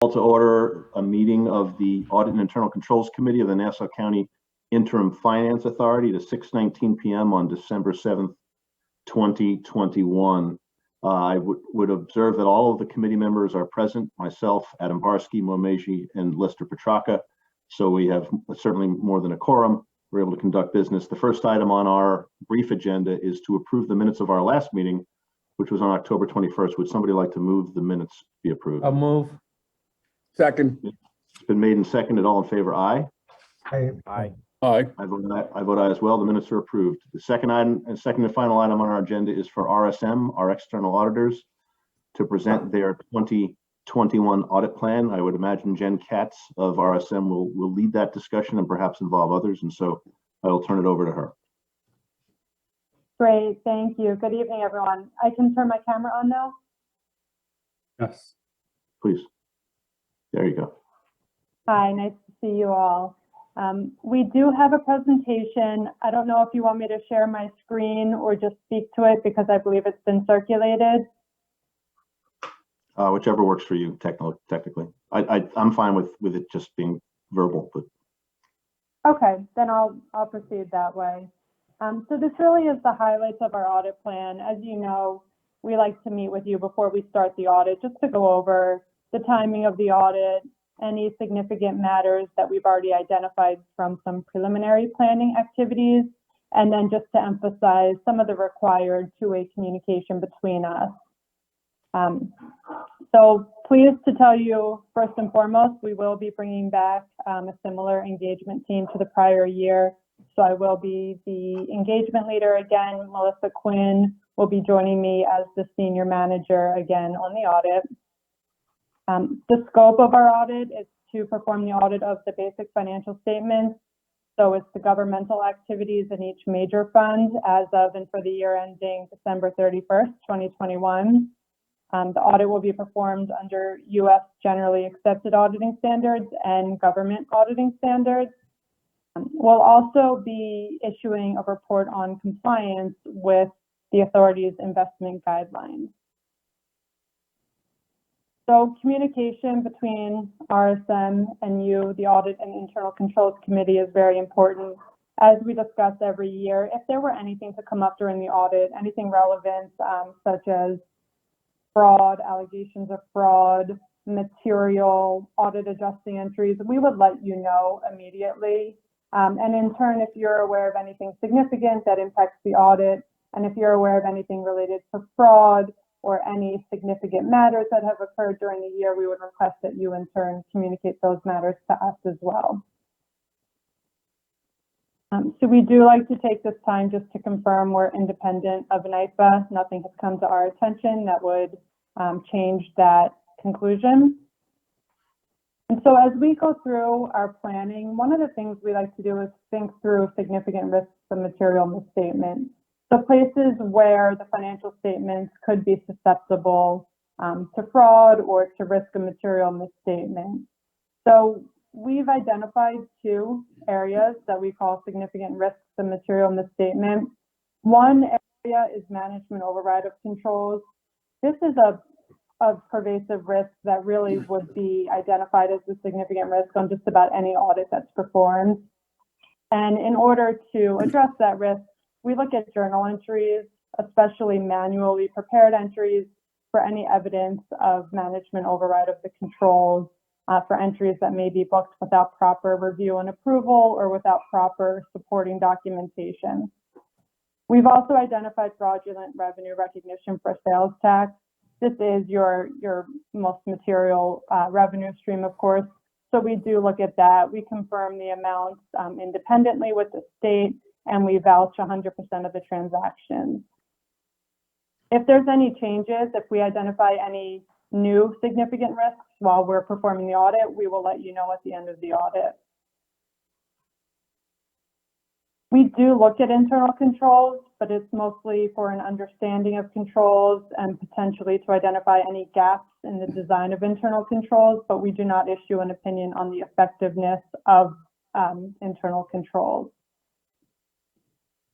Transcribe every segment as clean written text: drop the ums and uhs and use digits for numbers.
To order a meeting of the Audit and Internal Controls Committee of the Nassau County Interim Finance Authority to 6:19 p.m. on December 7th, 2021. I would observe that all of the committee members are present, myself, Adam Barsky, Mo Meji, and Lester Petraka. So we have certainly more than a quorum. We're able to conduct business. The first item on our brief agenda is to approve the minutes of our last meeting, which was on October 21st. Would somebody like to move the minutes be approved? I'll move. Second. It's been made and seconded. All in favor, aye. Aye. Aye. I vote aye as well. The minutes are approved. The second item and second and final item on our agenda is for RSM, our external auditors, to present their 2021 audit plan. I would imagine Jen Katz of RSM will lead that discussion and perhaps involve others. And so I will turn it over to her. Great, thank you. Good evening, everyone. I can turn my camera on now? Yes. Please. There you go. Hi, nice to see you all. We do have a presentation. I don't know if you want me to share my screen or just speak to it because I believe it's been circulated. Whichever works for you technically. I'm fine with it just being verbal, but. Okay, then I'll proceed that way. So this really is the highlights of our audit plan. As you know, we like to meet with you before we start the audit just to go over the timing of the audit, any significant matters that we've already identified from some preliminary planning activities, and then just to emphasize some of the required two-way communication between us. So pleased to tell you, first and foremost, we will be bringing back a similar engagement team to the prior year. So I will be the engagement leader again. Melissa Quinn will be joining me as the senior manager again on the audit. The scope of our audit is to perform the audit of the basic financial statements. So it's the governmental activities in each major fund as of and for the year ending December 31st, 2021. The audit will be performed under U.S. generally accepted auditing standards and government auditing standards. We'll also be issuing a report on compliance with the authority's investment guidelines. So communication between RSM and you, the Audit and Internal Controls Committee, is very important. As we discuss every year, if there were anything to come up during the audit, anything relevant, such as fraud, allegations of fraud, material, audit adjusting entries, we would let you know immediately. And in turn, if you're aware of anything significant that impacts the audit, and if you're aware of anything related to fraud or any significant matters that have occurred during the year, we would request that you in turn communicate those matters to us as well. So we do like to take this time just to confirm we're independent of NIFA. Nothing has come to our attention that would change that conclusion. And so as we go through our planning, one of the things we like to do is think through significant risks of material misstatement. So places where the financial statements could be susceptible to fraud or to risk of material misstatement. So we've identified two areas that we call significant risks of material misstatement. One area is management override of controls. This is a pervasive risk that really would be identified as a significant risk on just about any audit that's performed. And in order to address that risk, we look at journal entries, especially manually prepared entries, for any evidence of management override of the controls, for entries that may be booked without proper review and approval or without proper supporting documentation. We've also identified fraudulent revenue recognition for sales tax. This is your most material revenue stream, of course. So we do look at that. We confirm the amounts independently with the state, and we vouch 100% of the transactions. If there's any changes, if we identify any new significant risks while we're performing the audit, we will let you know at the end of the audit. We do look at internal controls, but it's mostly for an understanding of controls and potentially to identify any gaps in the design of internal controls, but we do not issue an opinion on the effectiveness of internal controls.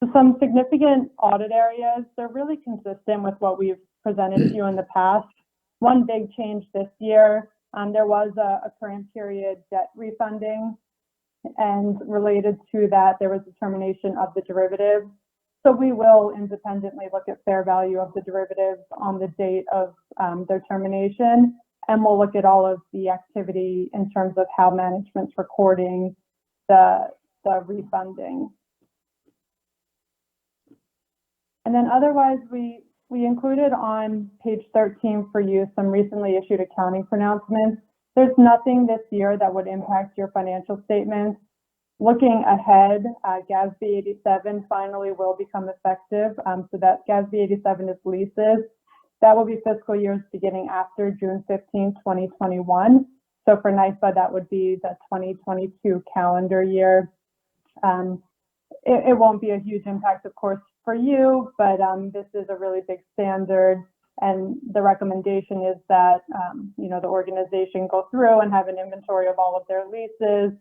So some significant audit areas, they're really consistent with what we've presented to you in the past. One big change this year There was a current period debt refunding, and related to that, there was a termination of the derivative. So we will independently look at fair value of the derivatives on the date of their termination, and we'll look at all of the activity in terms of how management's recording the refunding. And then otherwise, we included on page 13 for you some recently issued accounting pronouncements. There's nothing this year that would impact your financial statements. Looking ahead, GASB 87 finally will become effective. So that GASB 87 is leases. That will be fiscal years beginning after June 15, 2021. So for NYSPA, that would be the 2022 calendar year. It won't be a huge impact, of course, for you, but this is a really big standard. And the recommendation is that, the organization go through and have an inventory of all of their leases,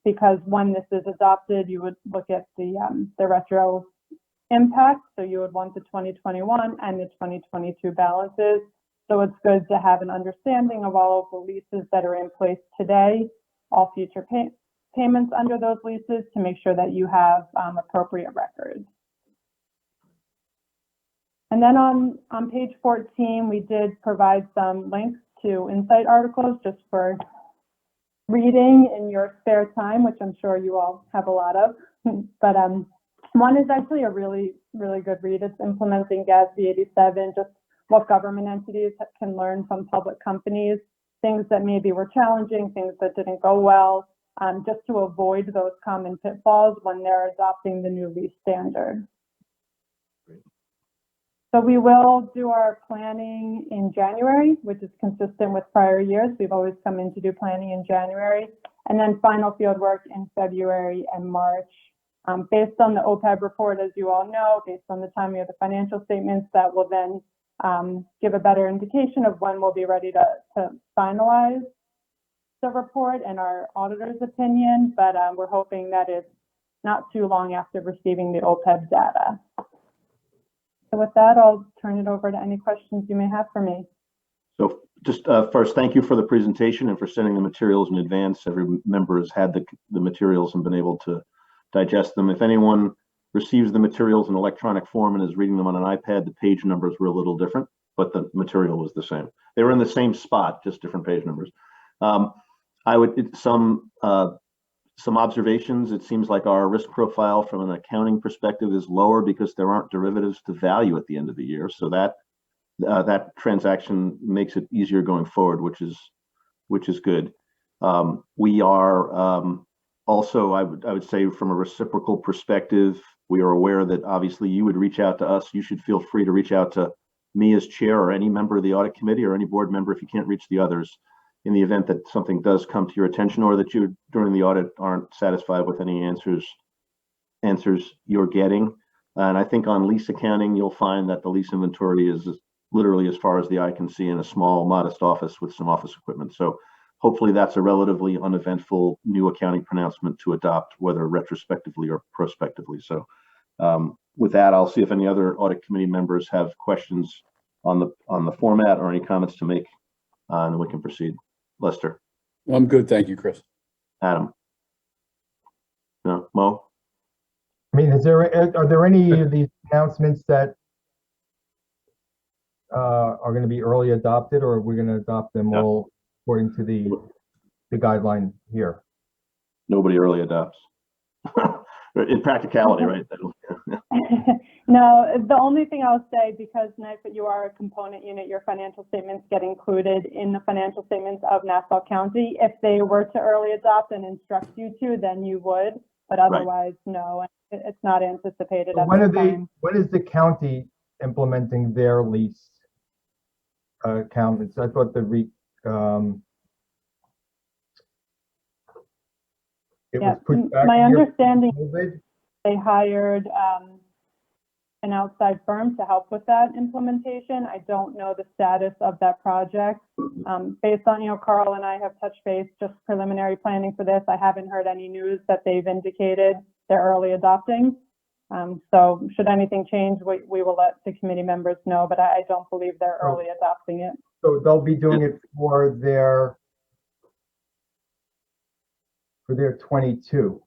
because when this is adopted, you would look at the retro impact. So you would want the 2021 and the 2022 balances. So it's good to have an understanding of all of the leases that are in place today, all future payments under those leases, to make sure that you have appropriate records. And then on page 14, we did provide some links to insight articles just for reading in your spare time, which I'm sure you all have a lot of. But one is actually a really, really good read. It's implementing GASB 87, just what government entities can learn from public companies, things that maybe were challenging, things that didn't go well, just to avoid those common pitfalls when they're adopting the new lease standard. So we will do our planning in January, which is consistent with prior years. We've always come in to do planning in January, and then final field work in February and March. Based on the OPEB report, as you all know, based on the timing of the financial statements, that will then give a better indication of when we'll be ready to finalize the report and our auditor's opinion, but we're hoping that it's not too long after receiving the OPEB data. So with that, I'll turn it over to any questions you may have for me. So just first, thank you for the presentation and for sending the materials in advance. Every member has had the materials and been able to digest them. If anyone receives the materials in electronic form and is reading them on an iPad, the page numbers were a little different, but the material was the same. They were in the same spot, just different page numbers. Some observations. It seems like our risk profile from an accounting perspective is lower because there aren't derivatives to value at the end of the year. So that transaction makes it easier going forward, which is good. We are also, I would say, from a reciprocal perspective, we are aware that obviously you would reach out to us. You should feel free to reach out to me as chair or any member of the audit committee or any board member if you can't reach the others, in the event that something does come to your attention or that you during the audit aren't satisfied with any answers you're getting. And I think on lease accounting, you'll find that the lease inventory is literally as far as the eye can see in a small, modest office with some office equipment. So hopefully that's a relatively uneventful new accounting pronouncement to adopt, whether retrospectively or prospectively. So with that, I'll see if any other audit committee members have questions on the format or any comments to make, and then we can proceed. Lester. I'm good, thank you, Chris. Adam. No, Mo. I mean, are there any of these announcements that are going to be early adopted, or are we going to adopt them all according to the guideline here? Nobody early adopts. In practicality, right? No, the only thing I'll say, because NYSPA, you are a component unit, your financial statements get included in the financial statements of Nassau County. If they were to early adopt and instruct you to, then you would, but otherwise, no, it's not anticipated at this time. When is the county implementing their lease accountants? I thought it was pushed back. My understanding, COVID. They hired an outside firm to help with that implementation. I don't know the status of that project. Based on, Carl and I have touched base, just preliminary planning for this. I haven't heard any news that they've indicated they're early adopting. So should anything change, we will let the committee members know, but I don't believe they're early adopting it. So they'll be doing it for their for their 22.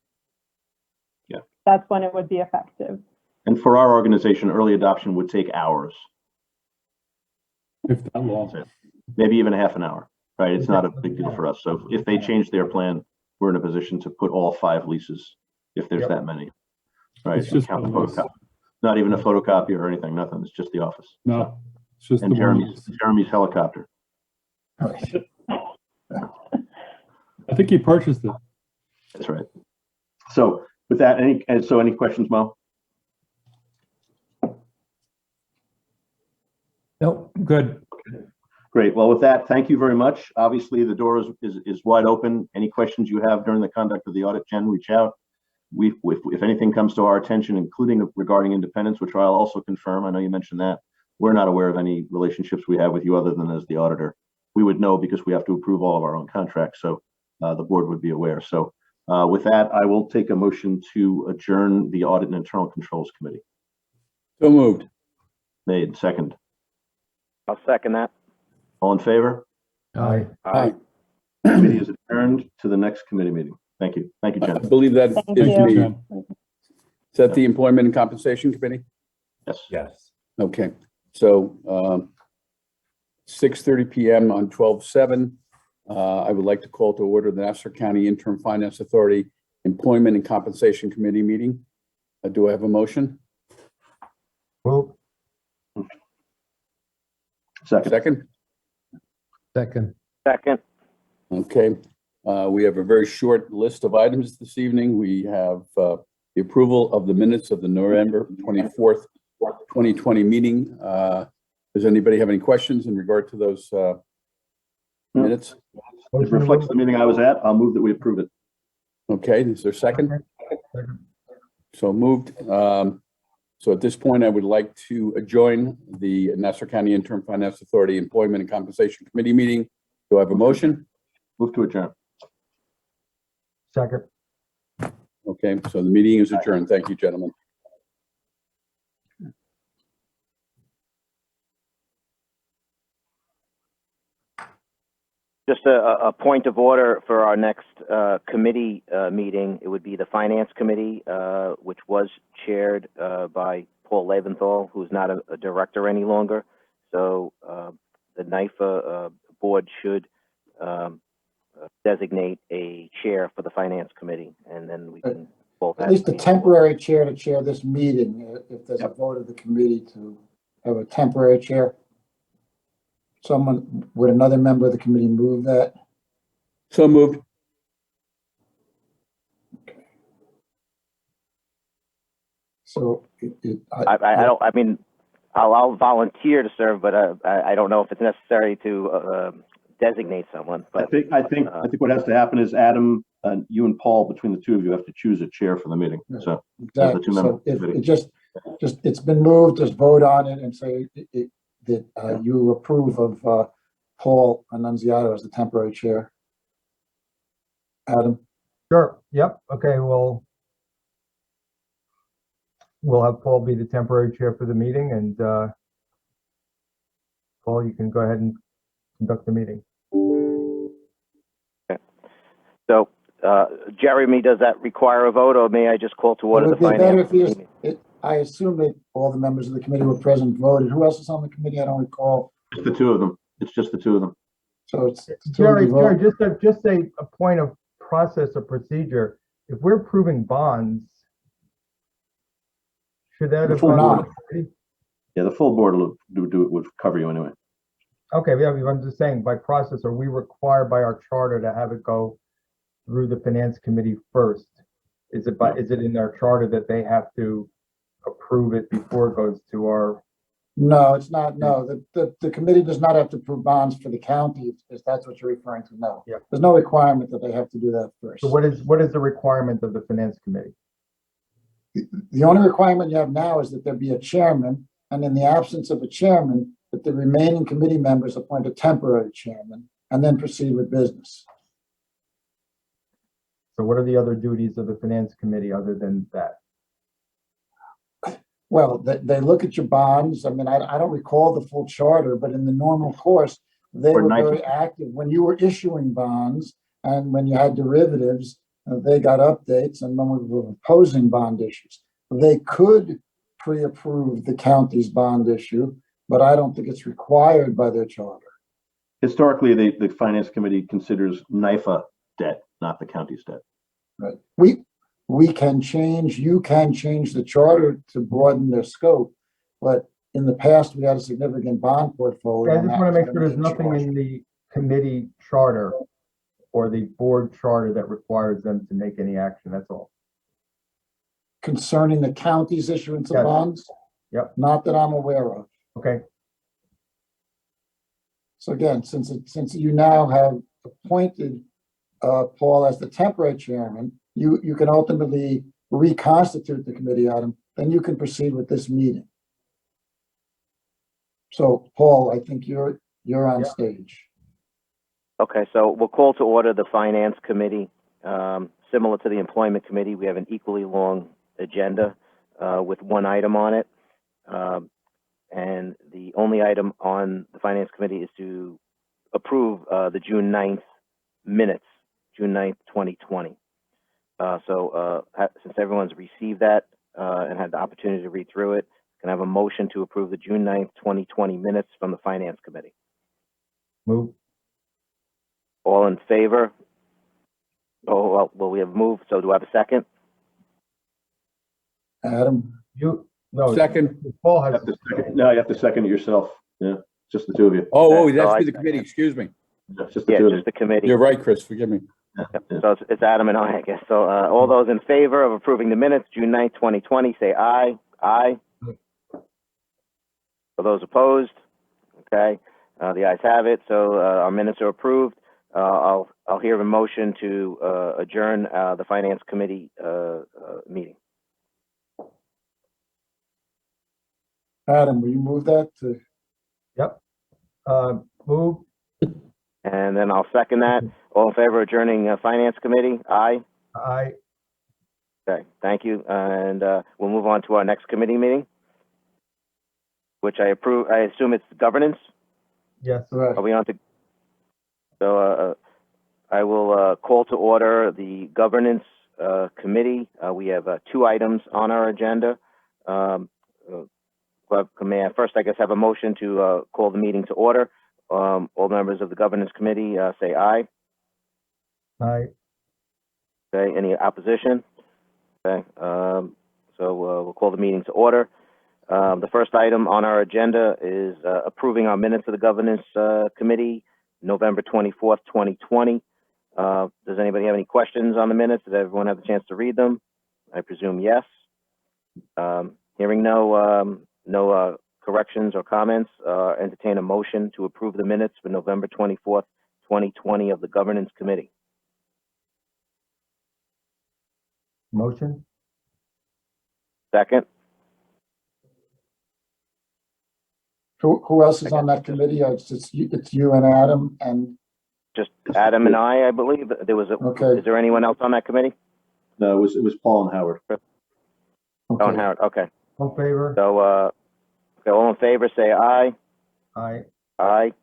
That's when it would be effective. And for our organization, early adoption would take hours, If that long. maybe even half an hour, right? It's not a big deal for us. So if they change their plan, we're in a position to put all 5 leases, if there's Yep. that many, right? It's just Count the one lease. photocopy. Not even a photocopy or anything, nothing. It's just the office. No, it's just And the one. Jeremy's helicopter. I think he purchased it. That's right. So with that, any questions, Mo? Nope, good. Great. Well, with that, thank you very much. Obviously, the door is wide open. Any questions you have during the conduct of the audit, Jen, reach out. If anything comes to our attention, including regarding independence, which I'll also confirm, I know you mentioned that, we're not aware of any relationships we have with you other than as the auditor. We would know because we have to approve all of our own contracts, so the board would be aware. So with that, I will take a motion to adjourn the Audit and Internal Controls Committee. So moved. Made. Second. I'll second that. All in favor? Aye. Aye. Committee is adjourned to the next committee meeting. Thank you. Thank you, I Jen. believe that Thank is you. the, is that the Employment and Compensation Committee? Yes. Yes. Okay, so 6:30 PM on 12/7. I would like to call to order the Nassau County Interim Finance Authority Employment and Compensation Committee meeting. Do I have a motion? Move. Second. Second? Second. Second. Okay, we have a very short list of items this evening. We have the approval of the minutes of the November 24th, 2020 meeting. Does anybody have any questions in regard to those minutes? It reflects the meeting I was at. I'll move that we approve it. Okay, is there a second? So moved. So at this point, I would like to adjourn the Nassau County Interim Finance Authority Employment and Compensation Committee meeting. Do I have a motion? Move to adjourn. Second. Okay, so the meeting is adjourned. Thank you, gentlemen. Just a point of order for our next committee meeting. It would be the Finance Committee, which was chaired by Paul Leventhal, who's not a director any longer. So the NIFA board should designate a chair for the Finance Committee, and then we can both At have least a meetings. temporary chair to chair this meeting, if there's a vote of the committee to have a temporary chair. Would another member of the committee move that? So moved. So I mean, I'll volunteer to serve, but I don't know if it's necessary to designate someone. I But think what has to happen is Adam, you and Paul, between the two of you, have to choose a chair for the meeting. So exactly. two member So if committee. it just it's been moved, just vote on it and say that you approve of Paul Annunziato as the temporary chair. Adam, Sure. Yep. Okay. We'll have Paul be the temporary chair for the meeting, and Paul, you can go ahead and conduct the meeting. so, Jeremy, does that require a vote, or may I just call to it order the would be better Finance if you just, Committee? I assume that all the members of the committee were present, voted. Who else is on the committee? I don't recall. Just the two of them. It's just the two of them. So it's Jerry, just a point of process or procedure. If we're approving bonds, should that have Before gone not. to the committee? Yeah, the full board would cover you anyway. Okay, yeah, I'm just saying, by process, are we required by our charter to have it go through the finance committee first? Is it in our charter that they have to approve it before it goes to our? No, it's not. No, the committee does not have to approve bonds for the county, if that's what you're referring to. No. Yeah. There's no requirement that they have to do that first. So what is the requirement of the finance committee? The only requirement you have now is that there be a chairman, and in the absence of a chairman, that the remaining committee members appoint a temporary chairman and then proceed with business. So what are the other duties of the finance committee other than that? Well, they look at your bonds. I mean, I don't recall the full charter, but in the normal course, they Or were nice. very active when you were issuing bonds and when you had derivatives. they got updates, and when we were proposing bond issues, they could pre-approve the county's bond issue, but I don't think it's required by their charter. Historically, the finance committee considers NIFA debt, not the county's debt. Right. We can change, you can change the charter to broaden their scope, but in the past, we had a significant bond portfolio. I and just that want to was make sure there's gonna nothing change. in the committee charter or the board charter that requires them to make any action, that's all. Concerning the county's issuance of Yes. bonds? Yep. Not that I'm aware of. Okay, So again, since you now have appointed Paul as the temporary chairman, you can ultimately reconstitute the committee, Adam, then you can proceed with this meeting. So Paul, I think you're on Yeah. stage. Okay, so we'll call to order the Finance Committee. Similar to the Employment Committee, we have an equally long agenda with one item on it. And the only item on the Finance Committee is to approve the June 9th minutes, June 9th, 2020. Since everyone's received that and had the opportunity to read through it, can I have a motion to approve the June 9th, 2020 minutes from the Finance Committee? move. All in favor? Oh, well, we have moved, so do I have a second? Adam, No. Second. Paul You has, have to no, you have to second it yourself. Yeah, just the two of you. Oh, So that's I- be the committee, excuse me. Yeah, just the Yeah, two of just the committee. You're right, Chris, forgive me. you. Yeah. So it's Adam and I guess. So all those in favor of approving the minutes, June 9th, 2020, say aye. Aye. For those opposed? Okay, the ayes have it. So our minutes are approved. I'll hear a motion to adjourn the Finance Committee meeting. Adam, will you move that to? move. And then I'll second that. All in favor of adjourning Finance Committee? Aye. Aye. Okay, thank you. And we'll move on to our next committee meeting, which I assume it's governance. Yes. Right. Are we on to? So I will call to order the governance committee. We have two items on our agenda. May I first, I guess, have a motion to call the meeting to order? All members of the governance committee say aye. Aye. Okay, any opposition? Okay, so we'll call the meeting to order. The first item on our agenda is approving our minutes of the governance committee, November 24th, 2020. Does anybody have any questions on the minutes? Did everyone have a chance to read them? I presume yes. Hearing no corrections or comments, entertain a motion to approve the minutes for November 24th, 2020 of the governance committee. Motion. Second? Who else is on that committee? It's you and Adam and, Just Adam and I believe. Okay. Is there anyone else on that committee? No, it was Paul and Howard. Oh, and okay. Howard, okay. All in favor? So, all in favor, say aye. Aye. Aye.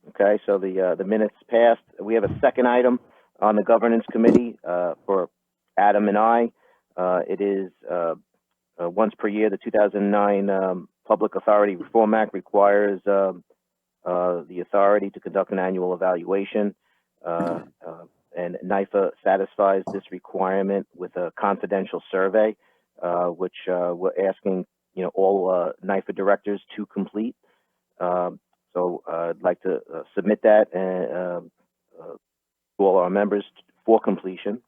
Okay, so the minutes passed. We have a second item on the governance committee for Adam and I. It is once per year, the 2009 Public Authority Reform Act requires the authority to conduct an annual evaluation. And NIFA satisfies this requirement with a confidential survey, which we're asking all NIFA directors to complete. So I'd like to submit that to all our members for completion,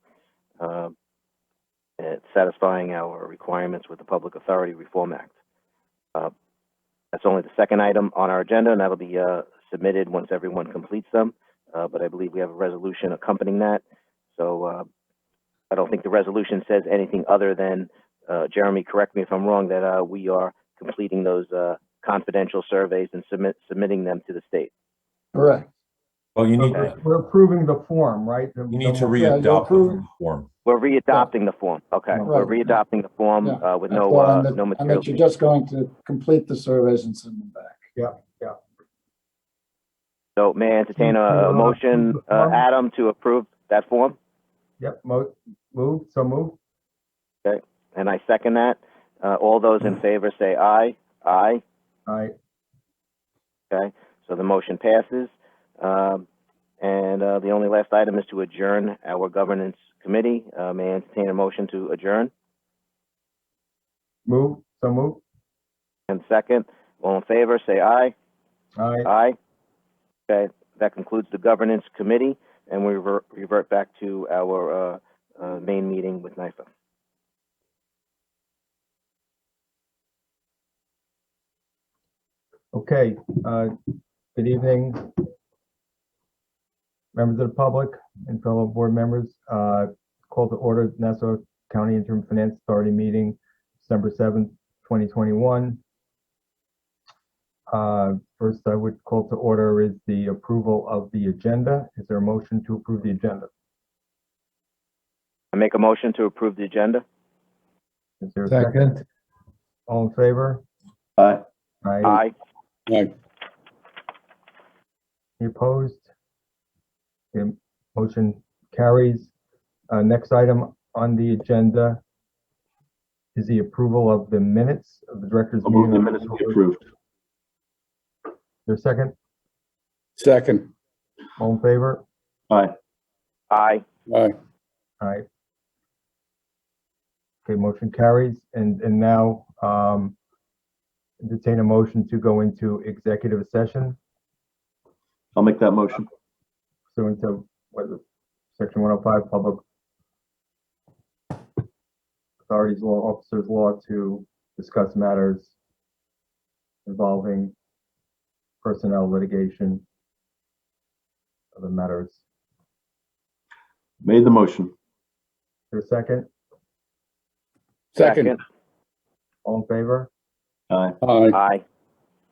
satisfying our requirements with the Public Authority Reform Act. That's only the second item on our agenda, and that'll be submitted once everyone completes them. But I believe we have a resolution accompanying that. So I don't think the resolution says anything other than, Jeremy, correct me if I'm wrong, that we are completing those confidential surveys and submitting them to the state. Correct. Well, you need, Okay. We're approving the form, right? you need to you're re-adopt the approving- form. We're readopting the form. Okay, Right. we're readopting the form Yeah, with That's no all, and that- no and material. that you're just going to complete the surveys and send them back. Yeah. So may I entertain a motion, Adam, to approve that form? Yep, so move. And I second that. All those in favor say aye. Aye. Aye. Okay, so the motion passes. And the only last item is to adjourn our governance committee. May I entertain a motion to adjourn? So move. And second, all in favor, say aye. Aye. Aye. Okay, that concludes the governance committee, and we revert back to our main meeting with NIFA. Okay, good evening, members of the public and fellow board members. Call to order Nassau County Interim Finance Authority meeting, December 7th, 2021. First, I would call to order is the approval of the agenda. Is there a motion to approve the agenda? I make a motion to approve the agenda. Is there a second? All in favor? Aye. Aye. Aye. Any opposed? The motion carries. Next item on the agenda is the approval of the minutes of the director's I'll move meeting. the minutes be approved. Is there a second? Second. All in favor? Aye. Aye. Aye. Aye. Okay, motion carries. And now, entertain a motion to go into executive session. I'll make that motion. Pursuant to Section 105, Public Authorities Law, Officers Law, to discuss matters involving personnel litigation, other matters. Made the motion. Is there a second? Second. All in favor? Aye. Aye. Aye.